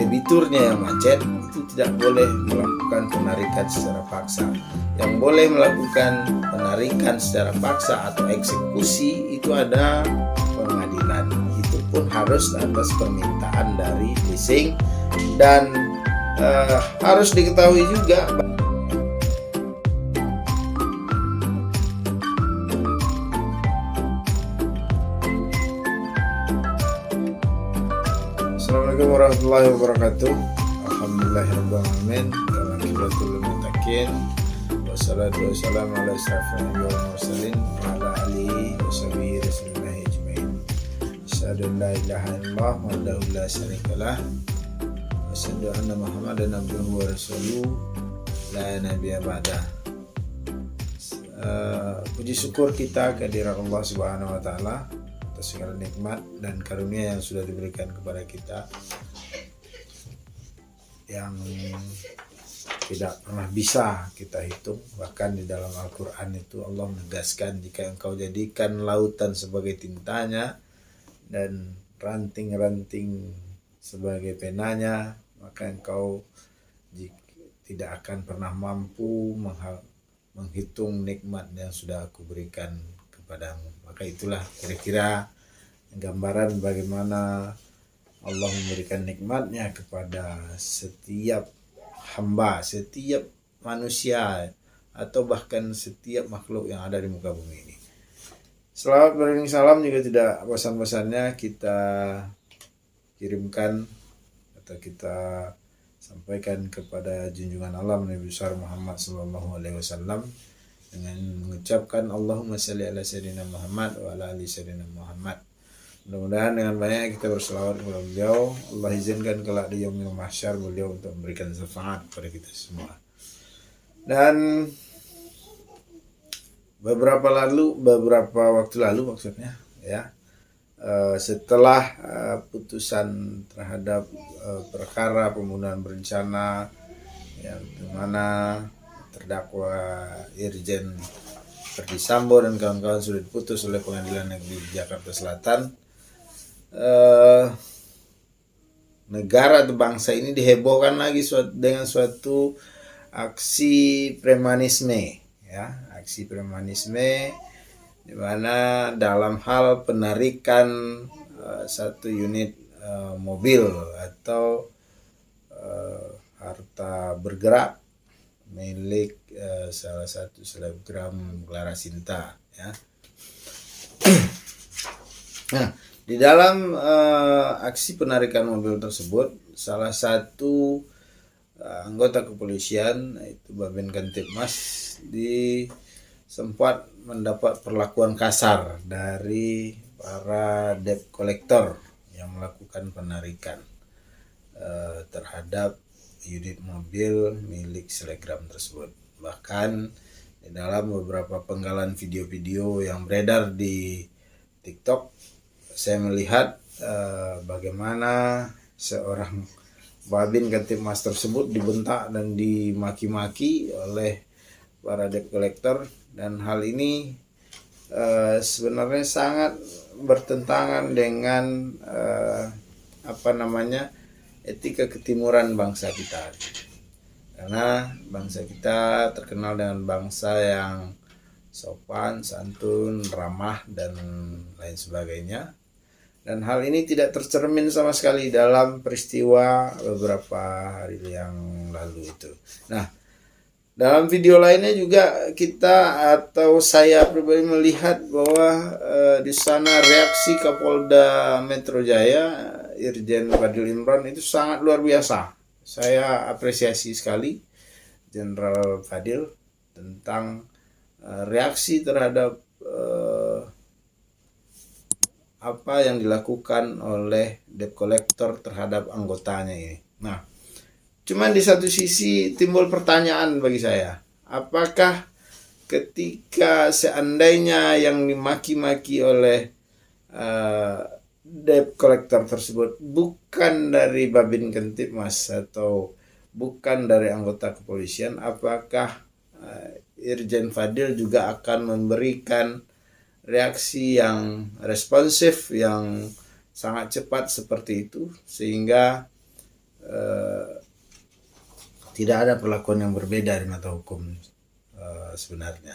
debiturnya yang macet, itu tidak boleh melakukan penarikan secara paksa. Yang boleh melakukan penarikan secara paksa atau eksekusi itu ada pengadilan. Itu pun harus atas permintaan dari leasing, dan harus diketahui juga Assalamualaikum warahmatullahi wabarakatuh. Alhamdulillahirrahmanirrahim. Walakibatul muttaqin. Wassalatu wassalamu ala asyrafil anbiya'i wal mursalin wa ala alihi washabihi rasulillahi ajmain. Asyhadu an la ilaha illallah wahdahu la syarikalah wa asyhadu anna Muhammadan abduhu wa rasuluhu la nabiyya ba'dah. Puji syukur kita kehadirat Allah Subhanahu wa taala atas segala nikmat dan karunia yang sudah diberikan kepada kita, yang tidak pernah bisa kita hitung. Bahkan di dalam Al-Quran itu Allah menegaskan, jika engkau jadikan lautan sebagai tintanya dan ranting-ranting sebagai penanya, maka engkau tidak akan pernah mampu menghitung nikmat yang sudah aku berikan kepadamu. Maka itulah kira-kira gambaran bagaimana Allah memberikan nikmatnya kepada setiap hamba, setiap manusia, atau bahkan setiap makhluk yang ada di muka bumi ini. Selawat beriring salam juga tidak bosan-bosannya kita kirimkan atau kita sampaikan kepada junjungan alam Nabi besar Muhammad SAW dengan mengucapkan Allahumma shalli ala sayyidina Muhammad wa ala ali sayyidina Muhammad. Mudah-mudahan dengan banyak kita berselawat kepada beliau, Allah izinkan kelak di yaumil mahsyar beliau untuk memberikan syafaat kepada kita semua. Dan beberapa waktu lalu maksudnya ya, setelah putusan terhadap perkara pembunuhan berencana yang dimana terdakwa Irjen Verdi Sambo dan kawan-kawan sudah diputus oleh Pengadilan Negeri Jakarta Selatan, negara atau bangsa ini dihebohkan lagi dengan suatu aksi premanisme, ya, aksi premanisme di mana dalam hal penarikan satu unit mobil atau harta bergerak milik salah satu selebgram Clara Sinta, ya. Nah, di dalam aksi penarikan mobil tersebut, salah satu anggota kepolisian, yaitu Babin Kantipmas, sempat mendapat perlakuan kasar dari para debt collector yang melakukan penarikan terhadap unit mobil milik selebgram tersebut. Bahkan di dalam beberapa penggalan video-video yang beredar di TikTok, saya melihat bagaimana seorang Babin Kantipmas tersebut dibentak dan dimaki-maki oleh para debt collector, dan hal ini sebenarnya sangat bertentangan dengan etika ketimuran bangsa kita. Karena bangsa kita terkenal dengan bangsa yang sopan, santun, ramah, dan lain sebagainya. Dan hal ini tidak tercermin sama sekali dalam peristiwa beberapa hari yang lalu itu. Nah, dalam video lainnya juga saya pribadi melihat bahwa di sana reaksi Kapolda Metro Jaya Irjen Fadil Imran itu sangat luar biasa. Saya apresiasi sekali Jenderal Fadil tentang reaksi terhadap apa yang dilakukan oleh debt collector terhadap anggotanya ini. Nah, cuman di satu sisi timbul pertanyaan bagi saya, apakah ketika seandainya yang dimaki-maki oleh debt collector tersebut bukan dari Babin Kantipmas atau bukan dari anggota kepolisian, apakah Irjen Fadil juga akan memberikan reaksi yang responsif, yang sangat cepat seperti itu, sehingga tidak ada perlakuan yang berbeda di mata hukum sebenarnya.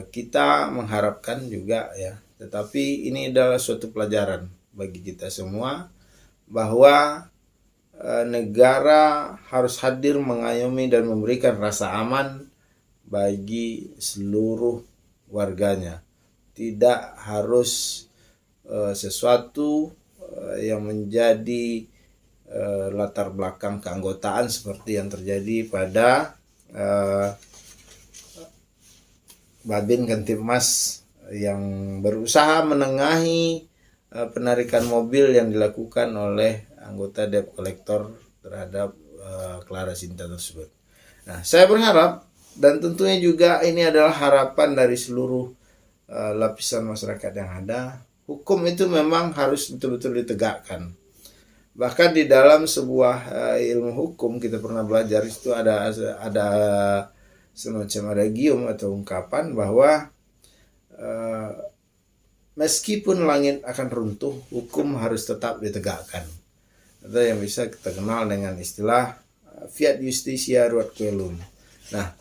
Kita mengharapkan juga ya, tetapi ini adalah suatu pelajaran bagi kita semua bahwa negara harus hadir mengayomi dan memberikan rasa aman bagi seluruh warganya. Tidak harus sesuatu yang menjadi latar belakang keanggotaan seperti yang terjadi pada Babin Kantipmas yang berusaha menengahi penarikan mobil yang dilakukan oleh anggota debt collector terhadap Clara Sinta tersebut. Nah, saya berharap dan tentunya juga ini adalah harapan dari seluruh lapisan masyarakat yang ada, hukum itu memang harus betul-betul ditegakkan. Bahkan di dalam sebuah ilmu hukum kita pernah belajar itu ada semacam adagium atau ungkapan bahwa meskipun langit akan runtuh, hukum harus tetap ditegakkan. Atau yang bisa kita kenal dengan istilah fiat justitia ruat coelum. Nah,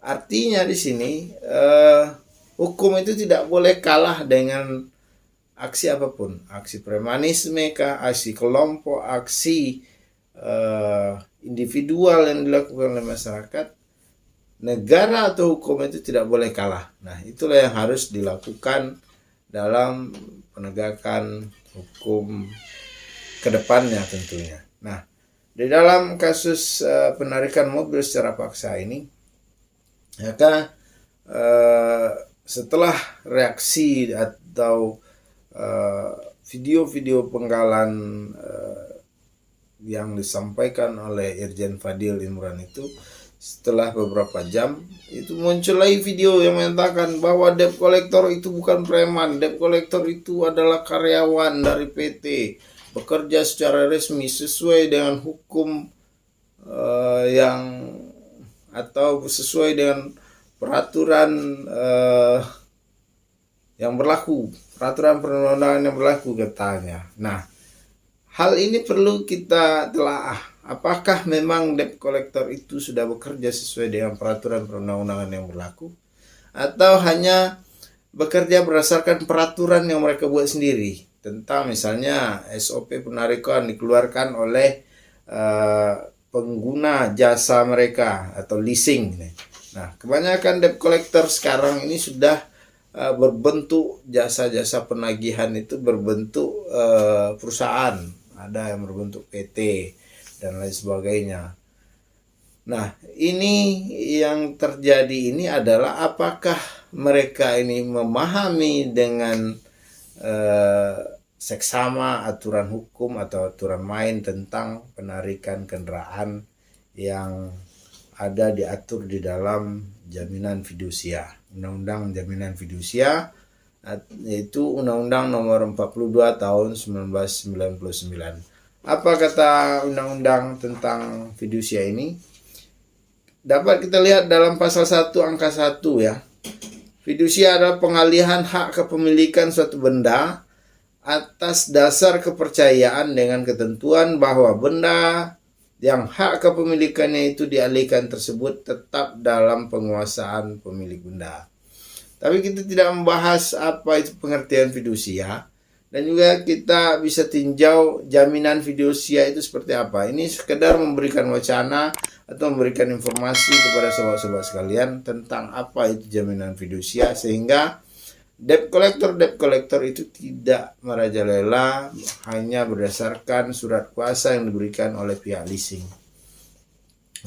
artinya di sini hukum itu tidak boleh kalah dengan aksi apapun, aksi premanisme kah, aksi kelompok, aksi individual yang dilakukan oleh masyarakat. Negara atau hukum itu tidak boleh kalah. Nah, itulah yang harus dilakukan dalam penegakan hukum ke depannya tentunya. Nah, di dalam kasus penarikan mobil secara paksa ini, maka setelah reaksi atau video-video penggalan yang disampaikan oleh Irjen Fadil Imran itu, setelah beberapa jam itu muncul lagi video yang menyatakan bahwa debt collector itu bukan preman, debt collector itu adalah karyawan dari PT, bekerja secara resmi sesuai dengan hukum yang atau sesuai dengan peraturan yang berlaku, peraturan perundang-undangan yang berlaku katanya. Nah, hal ini perlu kita telaah. Apakah memang debt collector itu sudah bekerja sesuai dengan peraturan perundang-undangan yang berlaku, atau hanya bekerja berdasarkan peraturan yang mereka buat sendiri tentang misalnya SOP penarikan dikeluarkan oleh pengguna jasa mereka atau leasing. Nah, kebanyakan debt collector sekarang ini sudah berbentuk jasa-jasa penagihan itu berbentuk perusahaan, ada yang berbentuk PT dan lain sebagainya. Nah, ini yang terjadi ini adalah apakah mereka ini memahami dengan seksama aturan hukum atau aturan main tentang penarikan kendaraan yang ada diatur di dalam jaminan fidusia, Undang-Undang Jaminan Fidusia, yaitu Undang-Undang Nomor 42 Tahun 1999. Apa kata undang-undang tentang fidusia ini? Dapat kita lihat dalam pasal 1 angka 1 ya. Fidusia adalah pengalihan hak kepemilikan suatu benda atas dasar kepercayaan dengan ketentuan bahwa benda yang hak kepemilikannya itu dialihkan tersebut tetap dalam penguasaan pemilik benda. Tapi kita tidak membahas apa itu pengertian fidusia, dan juga kita bisa tinjau jaminan fidusia itu seperti apa. Ini sekedar memberikan wacana atau memberikan informasi kepada sobat-sobat sekalian tentang apa itu jaminan fidusia, sehingga debt collector itu tidak merajalela hanya berdasarkan surat kuasa yang diberikan oleh pihak leasing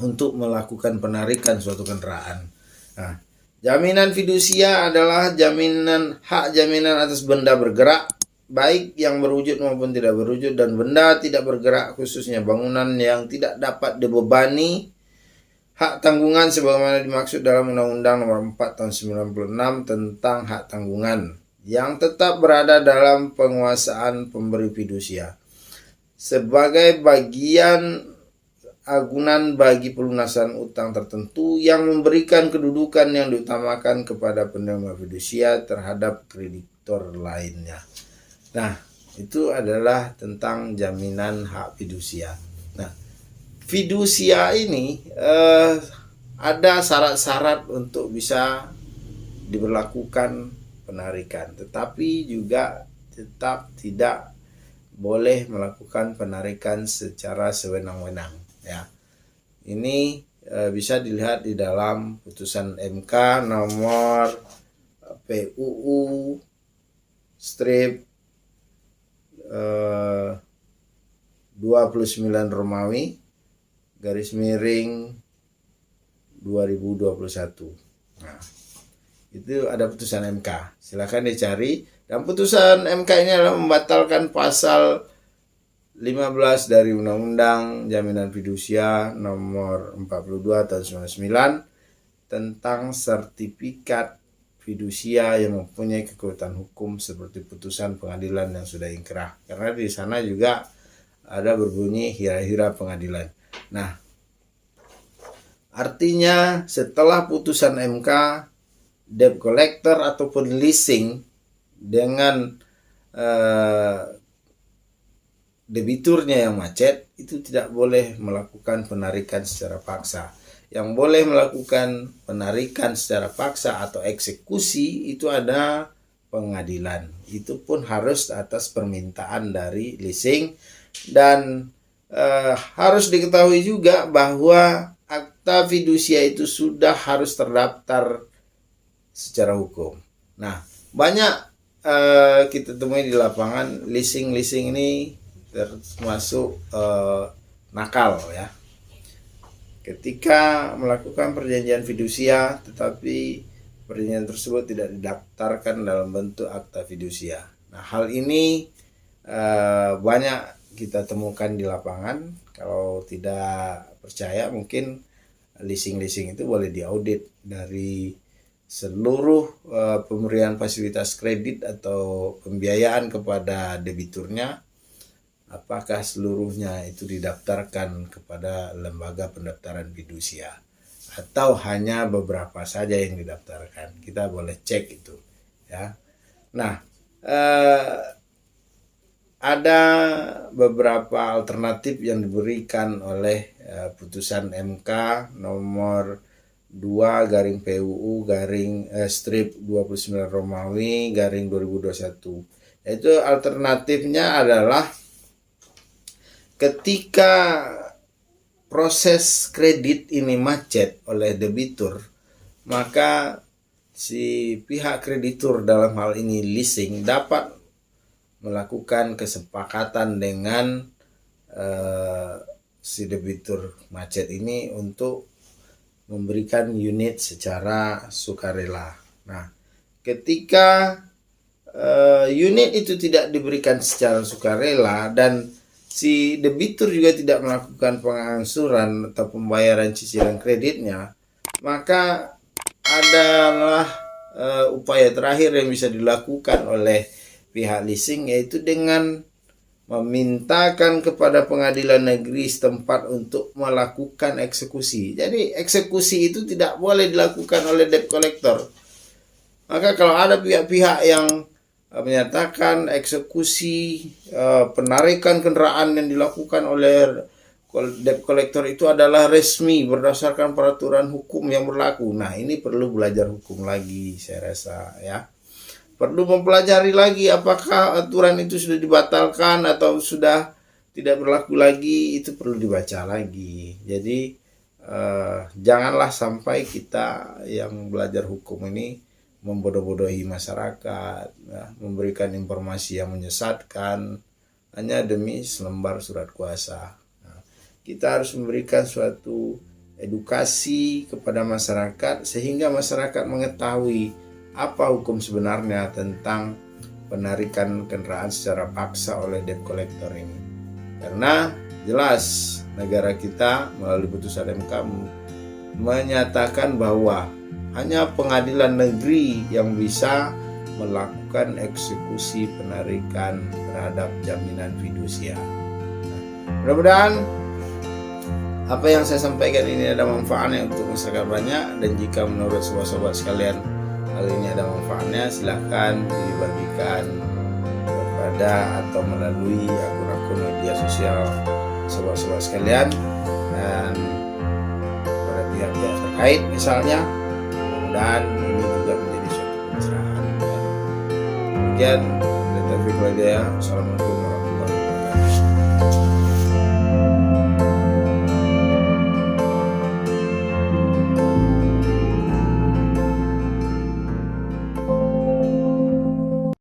untuk melakukan penarikan suatu kendaraan. Nah, jaminan fidusia adalah hak jaminan atas benda bergerak, baik yang berwujud maupun tidak berwujud, dan benda tidak bergerak khususnya bangunan yang tidak dapat dibebani hak tanggungan sebagaimana dimaksud dalam Undang-Undang Nomor 4 Tahun 96 tentang hak tanggungan yang tetap berada dalam penguasaan pemberi fidusia sebagai bagian agunan bagi pelunasan utang tertentu yang memberikan kedudukan yang diutamakan kepada penerima fidusia terhadap kreditor lainnya. Nah, itu adalah tentang jaminan hak fidusia. Nah, fidusia ini ada syarat-syarat untuk bisa diberlakukan penarikan, tetapi juga tetap tidak boleh melakukan penarikan secara sewenang-wenang, ya. Ini bisa dilihat di dalam putusan MK nomor PUU strip 29 Romawi garis miring 2021. Nah, itu ada putusan MK. Silakan dicari. Dan putusan MK ini adalah membatalkan pasal 15 dari Undang-Undang Jaminan Fidusia nomor 42 tahun 99 tentang sertifikat fidusia yang mempunyai kekuatan hukum seperti putusan pengadilan yang sudah ingkrah. Karena di sana juga ada berbunyi hira-hira pengadilan. Nah, artinya setelah putusan MK, debt collector ataupun leasing dengan debiturnya yang macet itu tidak boleh melakukan penarikan secara paksa. Yang boleh melakukan penarikan secara paksa atau eksekusi itu ada pengadilan. Itu pun harus atas permintaan dari leasing. Dan harus diketahui juga bahwa akta fidusia itu sudah harus terdaftar secara hukum. Nah, banyak kita temui di lapangan leasing ini termasuk nakal, ya. Ketika melakukan perjanjian fidusia tetapi perjanjian tersebut tidak didaftarkan dalam bentuk akta fidusia. Nah, hal ini banyak kita temukan di lapangan. Kalau tidak percaya, mungkin leasing itu boleh diaudit dari seluruh pemberian fasilitas kredit atau pembiayaan kepada debiturnya. Apakah seluruhnya itu didaftarkan kepada lembaga pendaftaran fidusia atau hanya beberapa saja yang didaftarkan? Kita boleh cek itu, ya. Nah, ada beberapa alternatif yang diberikan oleh putusan MK nomor 2 garing PUU garing strip 29 Romawi garing 2021. Yaitu alternatifnya adalah ketika proses kredit ini macet oleh debitur, maka si pihak kreditur dalam hal ini leasing dapat melakukan kesepakatan dengan si debitur macet ini untuk memberikan unit secara sukarela. Nah, ketika unit itu tidak diberikan secara sukarela dan si debitur juga tidak melakukan pengangsuran atau pembayaran cicilan kreditnya, maka adalah upaya terakhir yang bisa dilakukan oleh pihak leasing, yaitu dengan memintakan kepada pengadilan negeri setempat untuk melakukan eksekusi. Jadi eksekusi itu tidak boleh dilakukan oleh debt collector. Maka kalau ada pihak-pihak yang menyatakan eksekusi penarikan kendaraan yang dilakukan oleh debt collector itu adalah resmi berdasarkan peraturan hukum yang berlaku. Nah, ini perlu belajar hukum lagi, saya rasa, ya. Perlu mempelajari lagi apakah aturan itu sudah dibatalkan atau sudah tidak berlaku lagi, itu perlu dibaca lagi. Jadi janganlah sampai kita yang belajar hukum ini membodoh-bodohi masyarakat, ya, memberikan informasi yang menyesatkan hanya demi selembar surat kuasa. Nah, kita harus memberikan suatu edukasi kepada masyarakat sehingga masyarakat mengetahui apa hukum sebenarnya tentang penarikan kendaraan secara paksa oleh debt collector ini. Karena jelas negara kita melalui putusan MK menyatakan bahwa hanya pengadilan negeri yang bisa melakukan eksekusi penarikan terhadap jaminan fidusia. Nah, mudah-mudahan apa yang saya sampaikan ini ada manfaatnya untuk masyarakat banyak, dan jika menurut sobat-sobat sekalian hal ini ada manfaatnya, silahkan dibagikan kepada atau melalui akun-akun media sosial sobat-sobat sekalian, dan pada pihak-pihak terkait misalnya, mudah-mudahan ini juga menjadi suatu pencerahan. Demikian, Assalamualaikum warahmatullahi wabarakatuh.